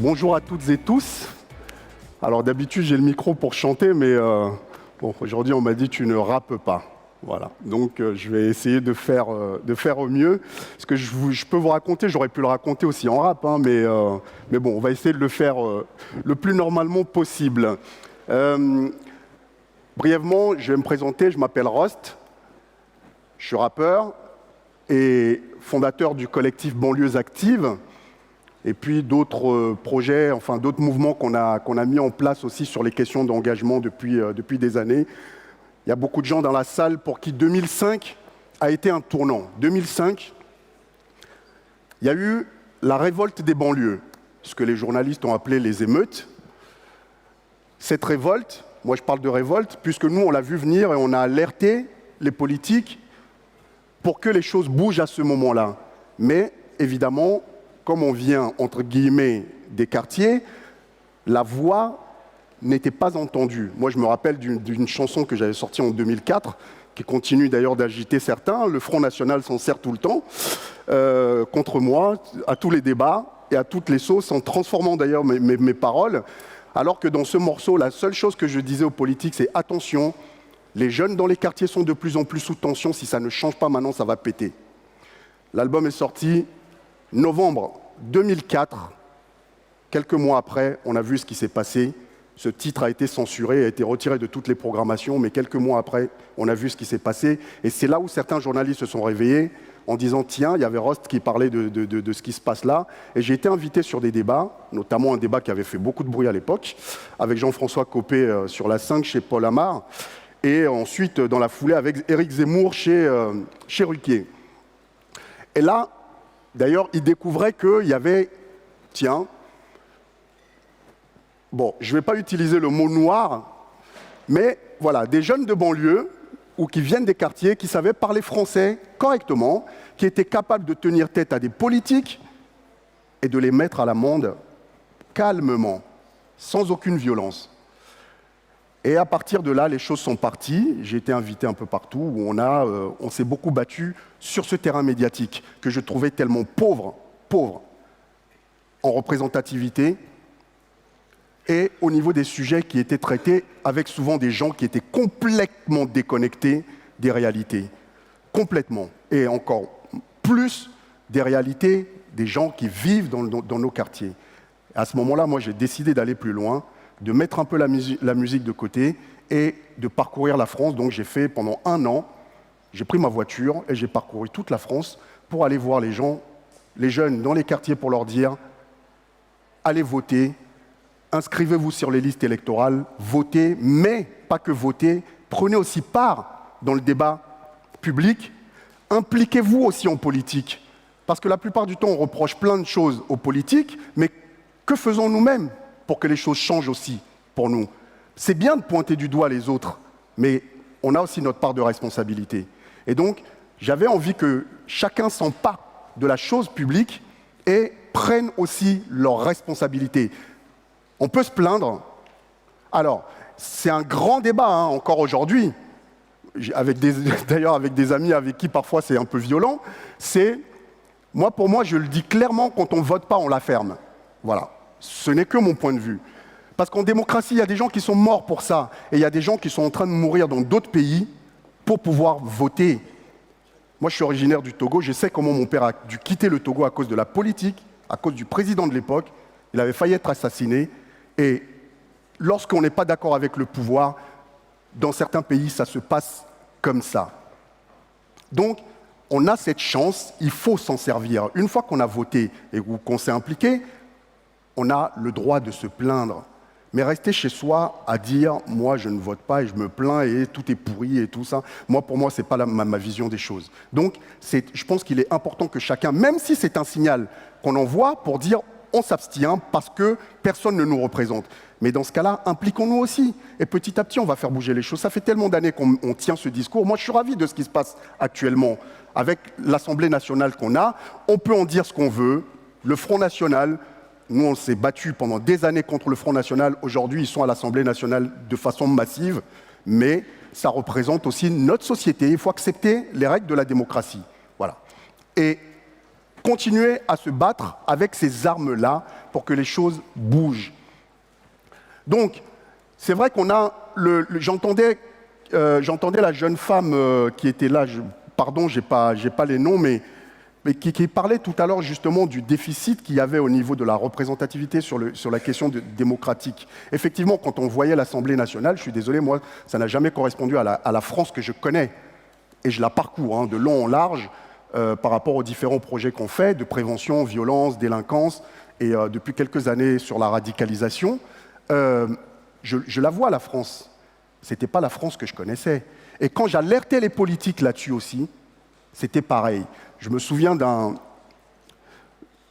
Bonjour à toutes et tous. Alors d'habitude j'ai le micro pour chanter, mais bon, aujourd'hui on m'a dit tu ne rappes pas. Voilà, donc je vais essayer de faire au mieux. Ce que je peux vous raconter, j'aurais pu le raconter aussi en rap, hein, mais bon, on va essayer de le faire le plus normalement possible. Brièvement, je vais me présenter, je m'appelle Rost, je suis rappeur et fondateur du collectif Banlieues Actives, et puis d'autres projets, enfin d'autres mouvements qu'on a mis en place aussi sur les questions d'engagement depuis des années. Il y a beaucoup de gens dans la salle pour qui 2005 a été un tournant. 2005, il y a eu la révolte des banlieues, ce que les journalistes ont appelé les émeutes. Cette révolte, moi je parle de révolte, puisque nous on l'a vu venir et on a alerté les politiques pour que les choses bougent à ce moment-là. Mais évidemment, comme on vient, entre guillemets, des quartiers, la voix n'était pas entendue. Moi, je me rappelle d'une chanson que j'avais sortie en 2004, qui continue d'ailleurs d'agiter certains. Le Front National s'en sert tout le temps, contre moi, à tous les débats et à toutes les sauces, en transformant d'ailleurs mes paroles. Alors que dans ce morceau, la seule chose que je disais aux politiques, c'est attention, les jeunes dans les quartiers sont de plus en plus sous tension. Si ça ne change pas maintenant, ça va péter. L'album est sorti novembre 2004, quelques mois après, on a vu ce qui s'est passé. Ce titre a été censuré, a été retiré de toutes les programmations, mais quelques mois après, on a vu ce qui s'est passé. Et c'est là où certains journalistes se sont réveillés en disant « Tiens, il y avait Rost qui parlait de ce qui se passe là ». Et j'ai été invité sur des débats, notamment un débat qui avait fait beaucoup de bruit à l'époque, avec Jean-François Copé sur la 5 chez Paul Amar, et ensuite, dans la foulée, avec Éric Zemmour chez Ruquier. Et là, d'ailleurs, il découvrait qu'il y avait, tiens, bon, je ne vais pas utiliser le mot noir, mais voilà, des jeunes de banlieue ou qui viennent des quartiers, qui savaient parler français correctement, qui étaient capables de tenir tête à des politiques et de les mettre à l'amende calmement, sans aucune violence. Et à partir de là, les choses sont parties. J'ai été invité un peu partout où on s'est beaucoup battu sur ce terrain médiatique que je trouvais tellement pauvre en représentativité et au niveau des sujets qui étaient traités avec souvent des gens qui étaient complètement déconnectés des réalités. Complètement. Et encore plus des réalités des gens qui vivent dans nos quartiers. À ce moment-là, moi, j'ai décidé d'aller plus loin, de mettre un peu la musique de côté et de parcourir la France. Donc j'ai fait pendant 1 an, j'ai pris ma voiture et j'ai parcouru toute la France pour aller voir les gens, les jeunes dans les quartiers pour leur dire « Allez voter, inscrivez-vous sur les listes électorales, votez, mais pas que votez, prenez aussi part dans le débat public, impliquez-vous aussi en politique. » Parce que la plupart du temps, on reproche plein de choses aux politiques, mais que faisons nous-mêmes pour que les choses changent aussi pour nous? C'est bien de pointer du doigt les autres, mais on a aussi notre part de responsabilité. Et donc, j'avais envie que chacun s'empare de la chose publique et prenne aussi leurs responsabilités. On peut se plaindre. Alors, c'est un grand débat, hein, encore aujourd'hui, d'ailleurs avec des amis avec qui parfois c'est un peu violent, pour moi, je le dis clairement, quand on ne vote pas, on la ferme. Voilà. Ce n'est que mon point de vue. Parce qu'en démocratie, il y a des gens qui sont morts pour ça. Et il y a des gens qui sont en train de mourir dans d'autres pays pour pouvoir voter. Moi, je suis originaire du Togo. Je sais comment mon père a dû quitter le Togo à cause de la politique, à cause du président de l'époque. Il avait failli être assassiné. Et lorsqu'on n'est pas d'accord avec le pouvoir, dans certains pays, ça se passe comme ça. Donc, on a cette chance, il faut s'en servir. Une fois qu'on a voté et qu'on s'est impliqué, on a le droit de se plaindre. Mais rester chez soi à dire « moi, je ne vote pas et je me plains et tout est pourri et tout ça », pour moi, ce n'est pas ma vision des choses. Donc, je pense qu'il est important que chacun, même si c'est un signal qu'on envoie pour dire « on s'abstient parce que personne ne nous représente ». Mais dans ce cas-là, impliquons-nous aussi. Et petit à petit, on va faire bouger les choses. Ça fait tellement d'années qu'on tient ce discours. Moi, je suis ravi de ce qui se passe actuellement. Avec l'Assemblée nationale qu'on a, on peut en dire ce qu'on veut. Le Front National... Nous, on s'est battus pendant des années contre le Front National. Aujourd'hui, ils sont à l'Assemblée nationale de façon massive. Mais ça représente aussi notre société. Il faut accepter les règles de la démocratie. Voilà. Et continuer à se battre avec ces armes-là pour que les choses bougent. Donc, c'est vrai qu'on a... J'entendais la jeune femme qui était là, pardon, j'ai pas les noms, mais qui parlait tout à l'heure justement du déficit qu'il y avait au niveau de la représentativité sur la question démocratique. Effectivement, quand on voyait l'Assemblée nationale, je suis désolé, moi, ça n'a jamais correspondu à la France que je connais. Et je la parcours de long en large par rapport aux différents projets qu'on fait de prévention, violence, délinquance, et depuis quelques années sur la radicalisation. Je la vois, la France. Ce n'était pas la France que je connaissais. Et quand j'alertais les politiques là-dessus aussi, c'était pareil. Je me souviens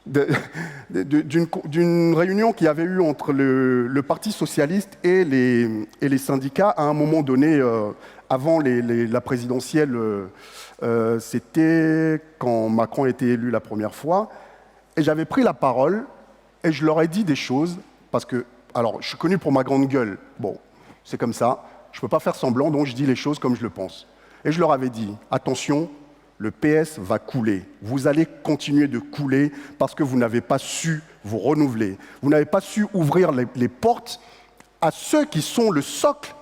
d'une réunion qu'il y avait eu entre le Parti socialiste et les syndicats à un moment donné, avant la présidentielle. C'était quand Macron a été élu la première fois. Et j'avais pris la parole et je leur ai dit des choses, parce que, alors, je suis connu pour ma grande gueule. Bon, c'est comme ça. Je ne peux pas faire semblant, donc je dis les choses comme je le pense. Et je leur avais dit, attention, le PS va couler. Vous allez continuer de couler parce que vous n'avez pas su vous renouveler. Vous n'avez pas su ouvrir les portes à ceux qui sont le socle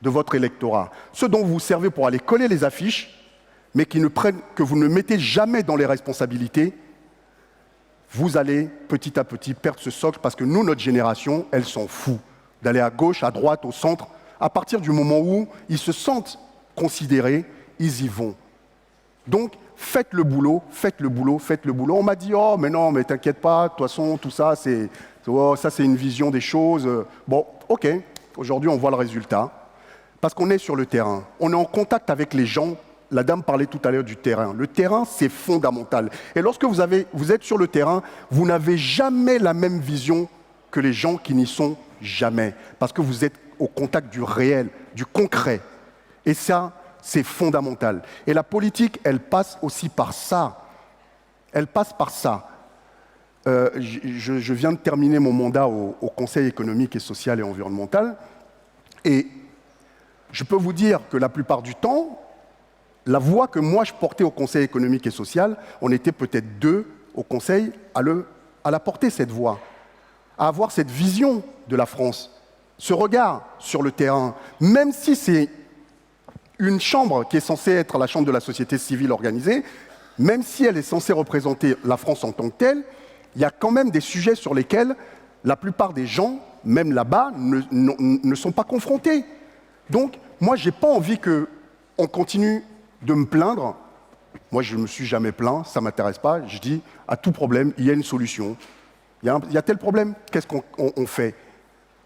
de votre électorat. Ceux dont vous vous servez pour aller coller les affiches, mais que vous ne mettez jamais dans les responsabilités. Vous allez petit à petit perdre ce socle parce que nous, notre génération, elle s'en fout d'aller à gauche, à droite, au centre. À partir du moment où ils se sentent considérés, ils y vont. Donc, faites le boulot, faites le boulot, faites le boulot. On m'a dit, oh, mais non, mais t'inquiète pas, de toute façon, tout ça, c'est une vision des choses. Bon, ok, aujourd'hui, on voit le résultat. Parce qu'on est sur le terrain, on est en contact avec les gens. La dame parlait tout à l'heure du terrain. Le terrain, c'est fondamental. Et lorsque vous êtes sur le terrain, vous n'avez jamais la même vision que les gens qui n'y sont jamais. Parce que vous êtes au contact du réel, du concret. Et ça, c'est fondamental. Et la politique, elle passe aussi par ça. Elle passe par ça. Je viens de terminer mon mandat au Conseil économique et social et environnemental. Et je peux vous dire que la plupart du temps, la voix que moi je portais au Conseil économique et social, on était peut-être 2 au Conseil à la porter, cette voix, à avoir cette vision de la France, ce regard sur le terrain, même si c'est une chambre qui est censée être la chambre de la société civile organisée, même si elle est censée représenter la France en tant que telle, il y a quand même des sujets sur lesquels la plupart des gens, même là-bas, ne sont pas confrontés. Donc, moi, je n'ai pas envie qu'on continue de me plaindre. Moi, je ne me suis jamais plaint, ça ne m'intéresse pas. Je dis, à tout problème, il y a une solution. Il y a tel problème, qu'est-ce qu'on fait?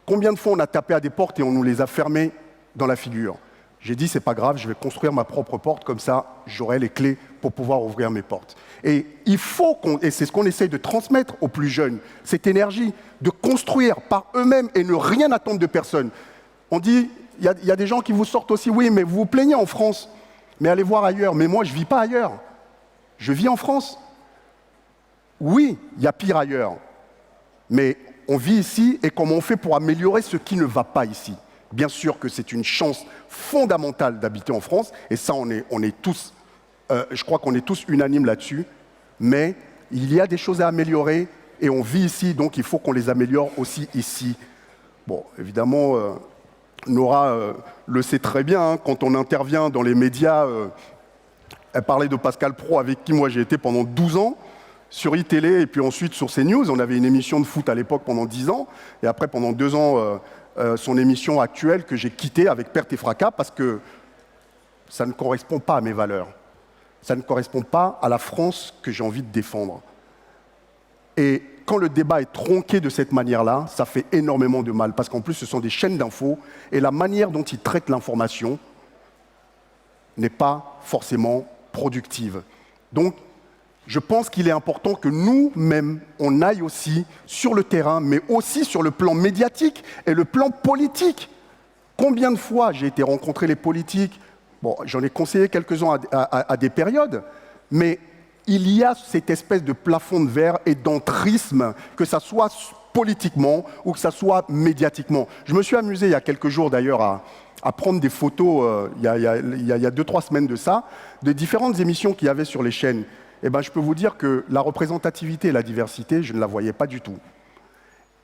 Combien de fois on a tapé à des portes et on nous les a fermées dans la figure? J'ai dit, c'est pas grave, je vais construire ma propre porte, comme ça, j'aurai les clés pour pouvoir ouvrir mes portes. Et il faut et c'est ce qu'on essaye de transmettre aux plus jeunes, cette énergie de construire par eux-mêmes et ne rien attendre de personne. On dit, il y a des gens qui vous sortent aussi, oui, mais vous vous plaignez en France, mais allez voir ailleurs. Mais moi, je ne vis pas ailleurs. Je vis en France. Oui, il y a pire ailleurs. Mais on vit ici, et comment on fait pour améliorer ce qui ne va pas ici? Bien sûr que c'est une chance fondamentale d'habiter en France, et ça, on est tous, je crois qu'on est tous unanimes là-dessus, mais il y a des choses à améliorer, et on vit ici, donc il faut qu'on les améliore aussi ici. Bon, évidemment, Nora le sait très bien, quand on intervient dans les médias, elle parlait de Pascal Praud, avec qui moi j'ai été pendant 12 ans, sur iTélé et puis ensuite sur CNews. On avait une émission de foot à l'époque pendant 10 ans, et après pendant 2 ans, son émission actuelle que j'ai quittée avec perte et fracas parce que ça ne correspond pas à mes valeurs. Ça ne correspond pas à la France que j'ai envie de défendre. Et quand le débat est tronqué de cette manière-là, ça fait énormément de mal, parce qu'en plus, ce sont des chaînes d'infos, et la manière dont ils traitent l'information n'est pas forcément productive. Donc, je pense qu'il est important que nous-mêmes, on aille aussi sur le terrain, mais aussi sur le plan médiatique et le plan politique. Combien de fois j'ai été rencontrer les politiques? Bon, j'en ai conseillé quelques-uns à des périodes, mais il y a cette espèce de plafond de verre et d'entrisme, que ça soit politiquement ou que ça soit médiatiquement. Je me suis amusé il y a quelques jours d'ailleurs à prendre des photos, il y a 2-3 semaines de ça, de différentes émissions qu'il y avait sur les chaînes. eh ben, je peux vous dire que la représentativité et la diversité, je ne la voyais pas du tout.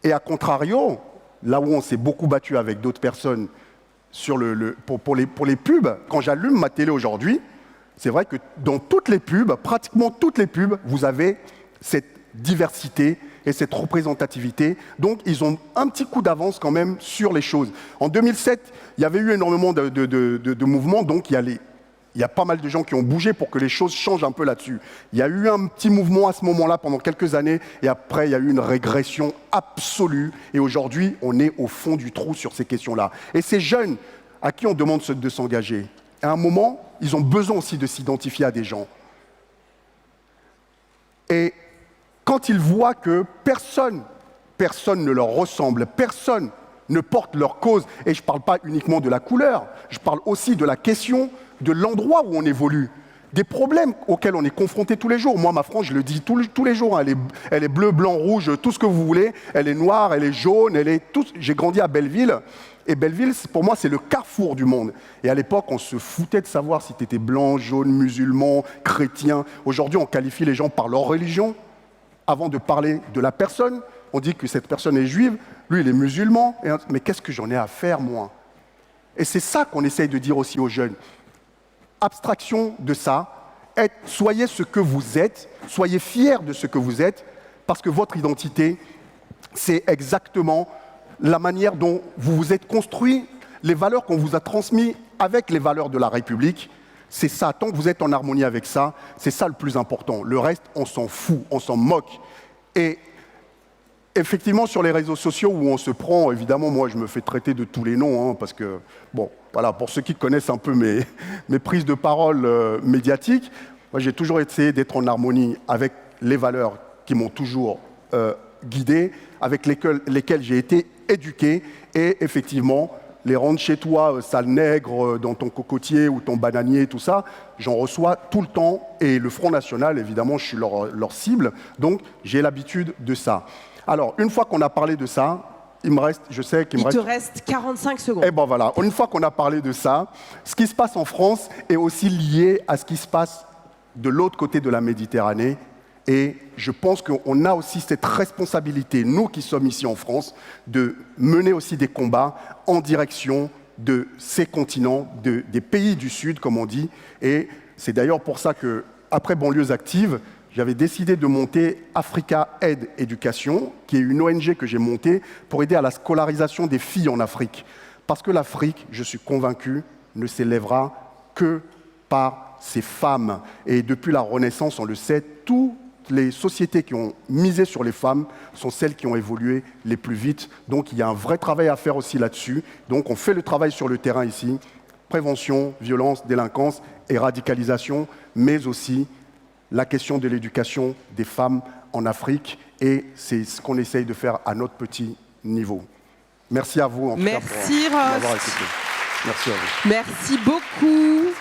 Et à contrario, là où on s'est beaucoup battu avec d'autres personnes sur pour les pubs, quand j'allume ma télé aujourd'hui, c'est vrai que dans toutes les pubs, pratiquement toutes les pubs, vous avez cette diversité et cette représentativité. Donc, ils ont un petit coup d'avance quand même sur les choses. En 2007, il y avait eu énormément de mouvements, donc il y a pas mal de gens qui ont bougé pour que les choses changent un peu là-dessus. Il y a eu un petit mouvement à ce moment-là pendant quelques années, et après, il y a eu une régression absolue. Et aujourd'hui, on est au fond du trou sur ces questions-là. Et ces jeunes à qui on demande de s'engager, à un moment, ils ont besoin aussi de s'identifier à des gens. Et quand ils voient que personne ne leur ressemble, personne ne porte leur cause, et je ne parle pas uniquement de la couleur, je parle aussi de la question de l'endroit où on évolue, des problèmes auxquels on est confronté tous les jours. Moi, ma France, je le dis tous les jours, hein, elle est bleue, blanc, rouge, tout ce que vous voulez, elle est noire, elle est jaune, j'ai grandi à Belleville, et Belleville, pour moi, c'est le carrefour du monde. Et à l'époque, on se foutait de savoir si tu étais blanc, jaune, musulman, chrétien. Aujourd'hui, on qualifie les gens par leur religion. Avant de parler de la personne, on dit que cette personne est juive, lui, il est musulman. Mais qu'est-ce que j'en ai à faire, moi? Et c'est ça qu'on essaye de dire aussi aux jeunes. Abstraction de ça, soyez ce que vous êtes, soyez fiers de ce que vous êtes, parce que votre identité, c'est exactement la manière dont vous vous êtes construit, les valeurs qu'on vous a transmises avec les valeurs de la République. C'est ça, tant que vous êtes en harmonie avec ça, c'est ça le plus important. Le reste, on s'en fout, on s'en moque. Et effectivement, sur les réseaux sociaux où on se prend, évidemment, moi, je me fais traiter de tous les noms, hein, parce que, bon, voilà, pour ceux qui connaissent un peu mes prises de parole médiatiques, moi, j'ai toujours essayé d'être en harmonie avec les valeurs qui m'ont toujours guidé, avec lesquelles j'ai été éduqué, et effectivement, les rendre chez toi, sale nègre, dans ton cocotier ou ton bananier, tout ça, j'en reçois tout le temps. Et le Front National, évidemment, je suis leur cible, donc j'ai l'habitude de ça. Alors, une fois qu'on a parlé de ça, il te reste 45 secondes. Et ben voilà, une fois qu'on a parlé de ça, ce qui se passe en France est aussi lié à ce qui se passe de l'autre côté de la Méditerranée. Et je pense qu'on a aussi cette responsabilité, nous qui sommes ici en France, de mener aussi des combats en direction de ces continents, des pays du Sud, comme on dit. Et c'est d'ailleurs pour ça qu'après Banlieues Actives, j'avais décidé de monter Africa Aid Education, qui est une ONG que j'ai montée pour aider à la scolarisation des filles en Afrique. Parce que l'Afrique, je suis convaincu, ne s'élèvera que par ces femmes. Et depuis la Renaissance, on le sait, toutes les sociétés qui ont misé sur les femmes sont celles qui ont évolué les plus vite. Donc il y a un vrai travail à faire aussi là-dessus. Donc on fait le travail sur le terrain ici, prévention, violence, délinquance et radicalisation, mais aussi la question de l'éducation des femmes en Afrique, et c'est ce qu'on essaye de faire à notre petit niveau. Merci à vous en tout cas pour m'avoir écouté. Merci à vous. Merci beaucoup.